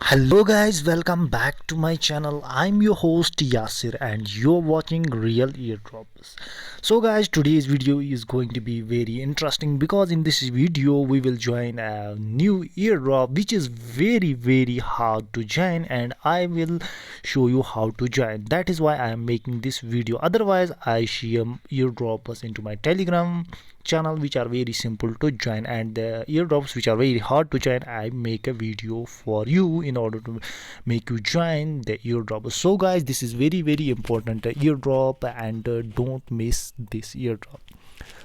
Hello guys, welcome back to my channel. I'm your host Yasir and you're watching Real Eardrops. So guys, today's video is going to be very interesting because in this video we will join a new eardrop which is very hard to join, and I will show you how to join. That is why I am making this video. Otherwise I share eardrops into my Telegram channel which are very simple to join, and the eardrops which are very hard to join I make a video for you in order to make you join the eardrop. So guys, this is very important eardrop, and don't miss this eardrop.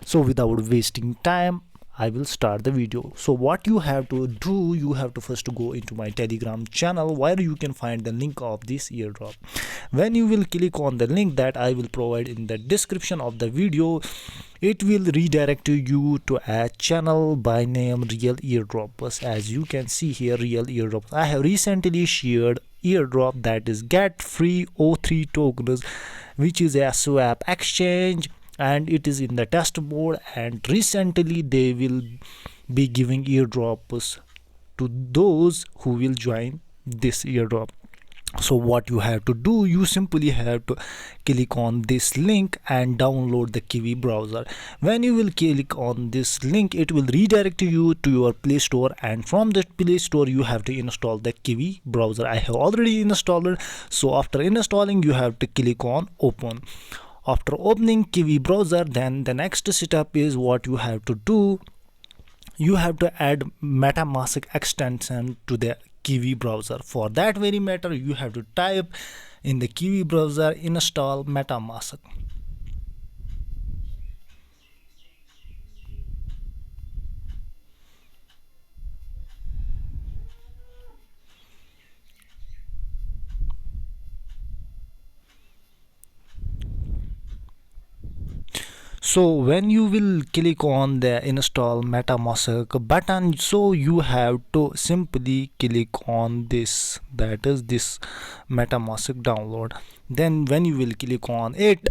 So without wasting time, I will start the video. So what you have to do, you have to first go into my Telegram channel where you can find the link of this eardrop. When you will click on the link that I will provide in the description of the video, it will redirect you to a channel by name Real Eardrops. As you can see here, Real Eardrops, I have recently shared eardrop that is get free O3 tokens, which is a swap exchange, and it is in the test mode, and recently they will be giving eardrops to those who will join this eardrop. So what you have to do, you simply have to click on this link and download the Kiwi browser. When you will click on this link, it will redirect you to your Play Store, and from the Play Store you have to install the Kiwi browser. I have already installed it. So after installing, you have to click on open. After opening Kiwi browser, then the next step is what you have to do. You have to add MetaMask extension to the Kiwi browser. For that very matter, you have to type in the Kiwi browser install MetaMask. So when you will click on the install MetaMask button, so you have to simply click on this, that is this MetaMask download. Then when you will click on it,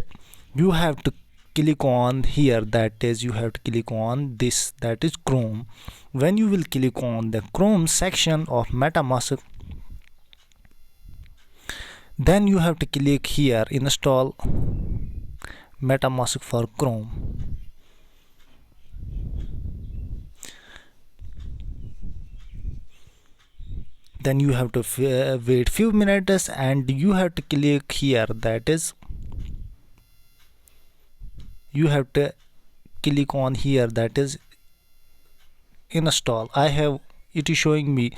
you have to click on here, that is you have to click on this, that is Chrome. When you will click on the Chrome section of MetaMask, then you have to click here install MetaMask for Chrome. Then you have to wait few minutes, and you have to click here, that is you have to click on here, that is install. I have, it is showing me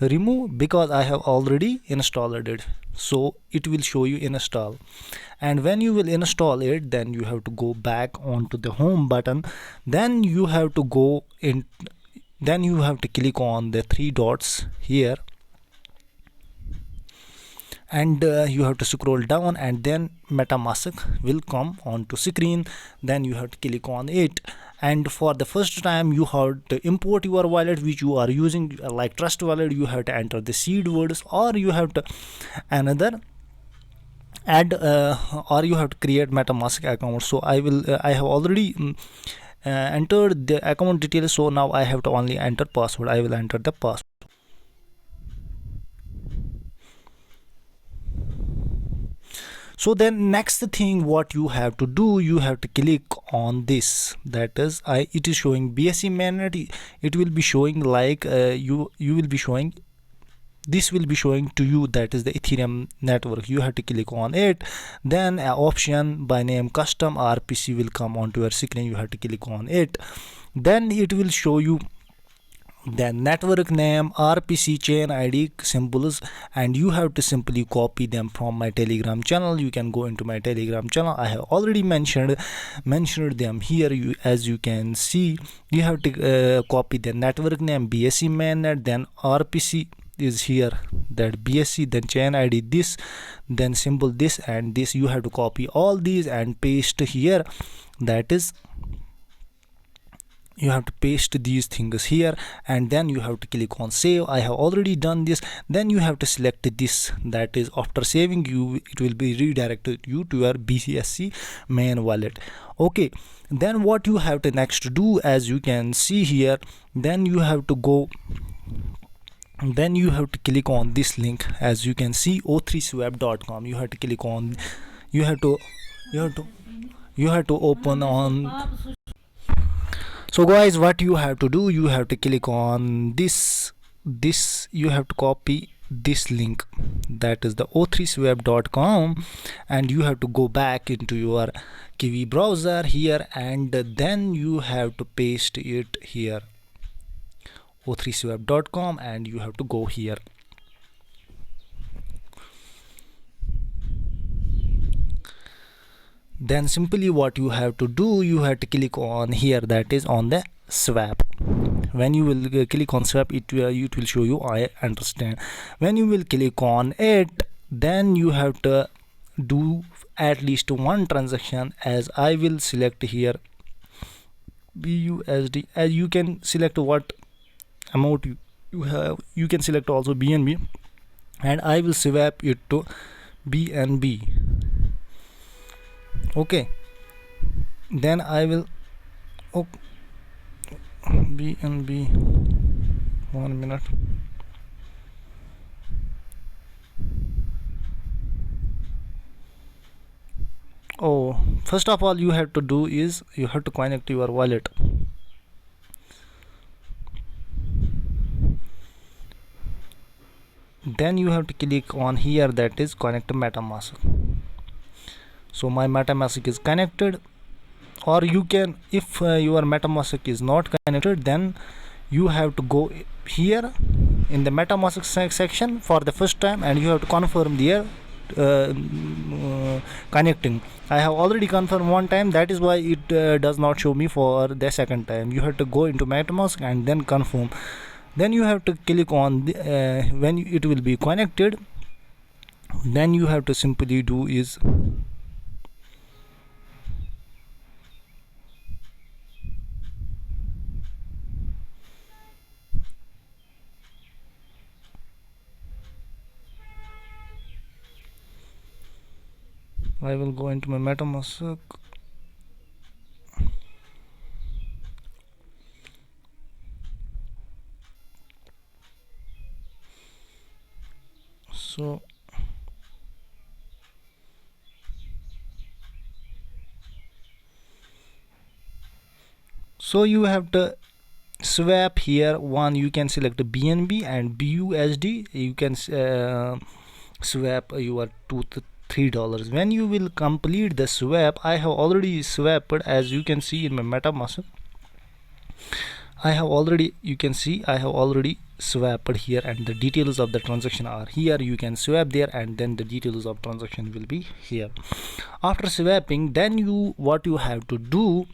remove because I have already installed it, so it will show you install. And when you will install it, then you have to go back onto the home button. Then you have to go in, then you have to click on the three dots here, and you have to scroll down, and then MetaMask will come onto screen. Then you have to click on it, and for the first time you have to import your wallet which you are using, like Trust Wallet. You have to enter the seed words, or you have to another add or you have to create MetaMask account. So I have already entered the account details, so now I have to only enter password. I will enter the password. So then next thing what you have to do, you have to click on this, that is it is showing BSC mainnet. It will be showing like you will be showing, this will be showing to you, that is the Ethereum network. You have to click on it. Then an option by name custom RPC will come onto your screen. You have to click on it. Then it will show you the network name, RPC, chain ID, symbols, and you have to simply copy them from my Telegram channel. You can go into my Telegram channel. I have already mentioned them here. As you can see, you have to copy the network name BSC mainnet, then RPC is here, that BSC, then chain ID this, then symbol this and this. You have to copy all these and paste here, that is you have to paste these things here, and then you have to click on save. I have already done this. Then you have to select this, that is after saving you, it will be redirected you to your BCSC main wallet. Okay, then what you have to next do, as you can see here, then you have to go Then you have to click on this link. As you can see, o3swap.com. You have to click on, you have to you have to you have to open on. So guys, what you have to do, you have to click on this you have to copy this link, that is the o3swap.com, and you have to go back into your Kiwi browser here, and then you have to paste it here, o3swap.com, and you have to go here. Then simply what you have to do, you have to click on here, that is on the swap. When you will click on swap, it will show you I understand. When you will click on it, then you have to do at least one transaction. As I will select here BUSD, as you can select what amount you have. You can select also BNB, and I will swap it to BNB. Okay, then I will BNB, 1 minute. Oh, first of all, you have to do is you have to connect your wallet. Then you have to click on here, that is connect MetaMask. So my MetaMask is connected, or you can, if your MetaMask is not connected, then you have to go here in the MetaMask section for the first time, and you have to confirm there connecting. I have already confirmed one time, that is why it does not show me for the second time. You have to go into MetaMask and then confirm. Then you have to click on the, when it will be connected, then you have to simply do is I will go into my MetaMask. So you have to swap here. One, you can select BNB and BUSD. You can swap your $2 to $3. When you will complete the swap, I have already swapped, as you can see in my MetaMask. You can see I have already swapped here, and the details of the transaction are here. You can swap there, and then the details of transaction will be here. After swapping, then what you have to do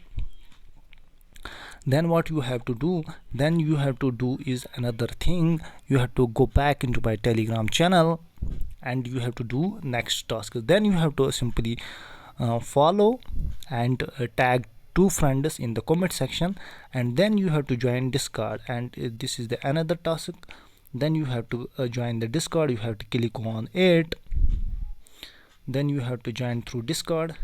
is another thing. You have to go back into my Telegram channel, and you have to do next task. Then you have to simply follow and tag 2 friends in the comment section, and then you have to join Discord, and this is the another task. Then you have to join the Discord. You have to click on it, then you have to join through Discord.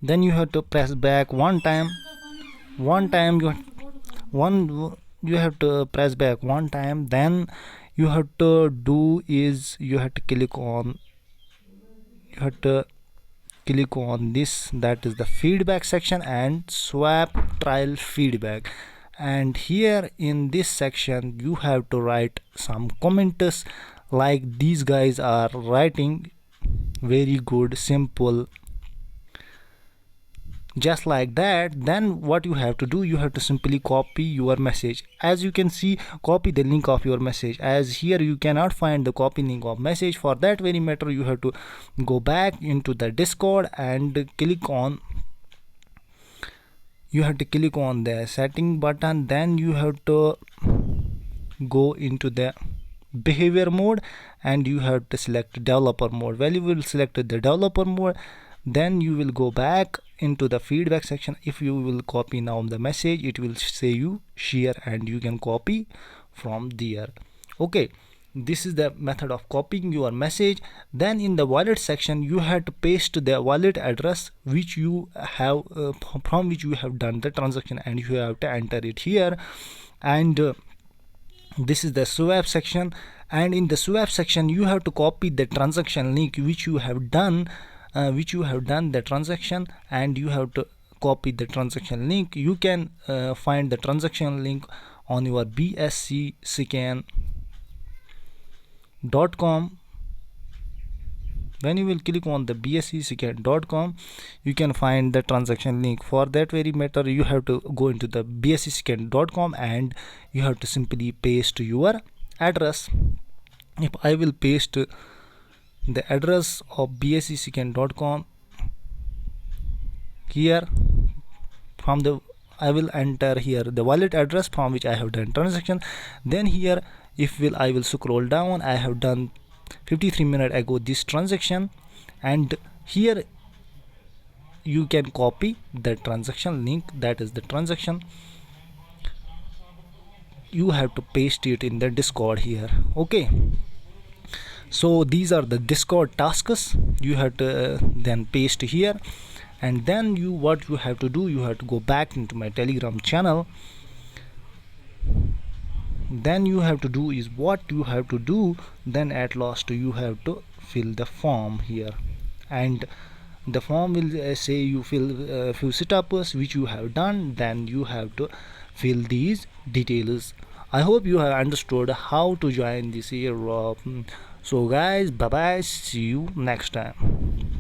Then you have to press back one time. You have to press back one time. Then you have to do is you have to click on this, that is the feedback section, and swap trial feedback. And here in this section you have to write some comments, like these guys are writing very good, simple, just like that. Then what you have to do, you have to simply copy your message. As you can see, copy the link of your message. As here you cannot find the copy link of message, for that very matter you have to go back into the Discord and click on the setting button. Then you have to go into the behavior mode, and you have to select developer mode. When you will select the developer mode, then you will go back into the feedback section. If you will copy now the message, it will say you share, and you can copy from there. Okay, this is the method of copying your message. Then in the wallet section you have to paste the wallet address which you have from which you have done the transaction, and you have to enter it here. And this is the swap section, and in the swap section you have to copy the transaction link which you have done the transaction, and you have to copy the transaction link. You can find the transaction link on your bscscan.com. When you will click on the bscscan.com, you can find the transaction link. For that very matter, you have to go into the bscscan.com and you have to simply paste your address. If I will paste the address of bscscan.com here, from the I will enter here the wallet address from which I have done transaction. Then here, I will scroll down, I have done 53 minutes ago this transaction, and here you can copy the transaction link, that is the transaction. You have to paste it in the Discord here. Okay, so these are the Discord tasks. You have to then paste here, and then what you have to do, you have to go back into my Telegram channel. Then you have to do is what you have to do, then at last you have to fill the form here, and the form will say you fill few setups which you have done, then you have to fill these details. I hope you have understood how to join this airdrop. So guys, bye bye, see you next time.